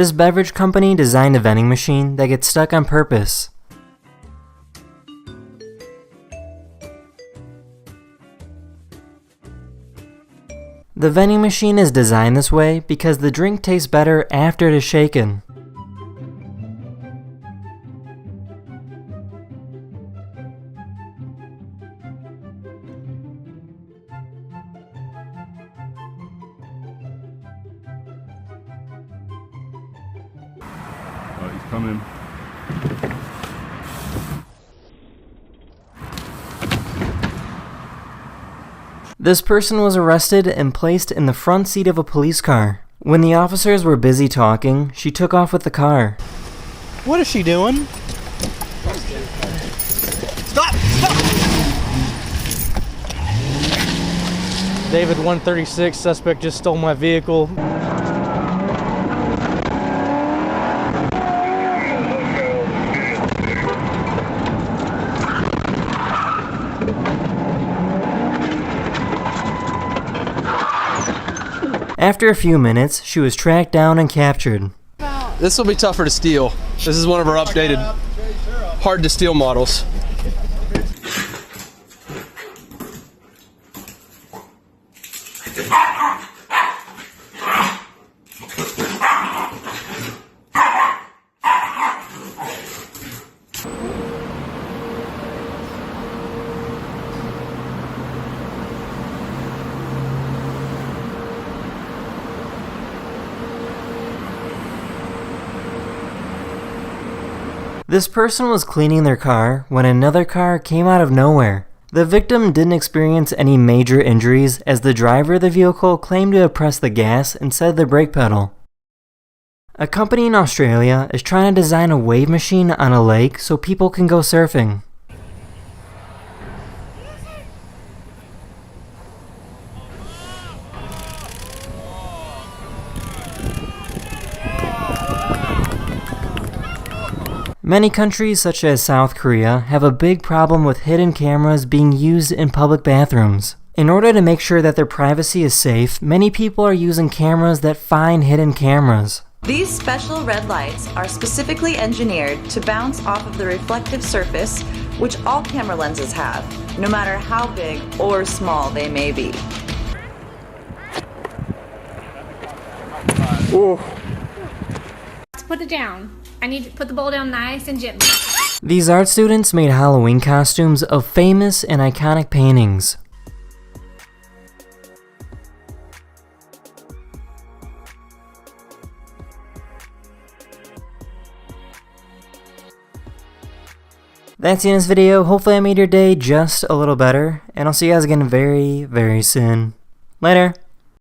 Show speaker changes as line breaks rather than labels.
This beverage company designed a vending machine that gets stuck on purpose. The vending machine is designed this way because the drink tastes better after it is shaken.
He's coming.
This person was arrested and placed in the front seat of a police car. When the officers were busy talking, she took off with the car.
What is she doing? Stop! Stop! David 136, suspect just stole my vehicle.
After a few minutes, she was tracked down and captured.
This will be tougher to steal. This is one of our updated, hard to steal models.
This person was cleaning their car when another car came out of nowhere. The victim didn't experience any major injuries as the driver of the vehicle claimed to have pressed the gas instead of the brake pedal. A company in Australia is trying to design a wave machine on a lake so people can go surfing. Many countries such as South Korea have a big problem with hidden cameras being used in public bathrooms. In order to make sure that their privacy is safe, many people are using cameras that find hidden cameras.
These special red lights are specifically engineered to bounce off of the reflective surface, which all camera lenses have, no matter how big or small they may be.
Ooh. Put it down. I need to put the bowl down nice and gently.
These art students made Halloween costumes of famous and iconic paintings. That's the end of this video. Hopefully I made your day just a little better, and I'll see you guys again very, very soon. Later!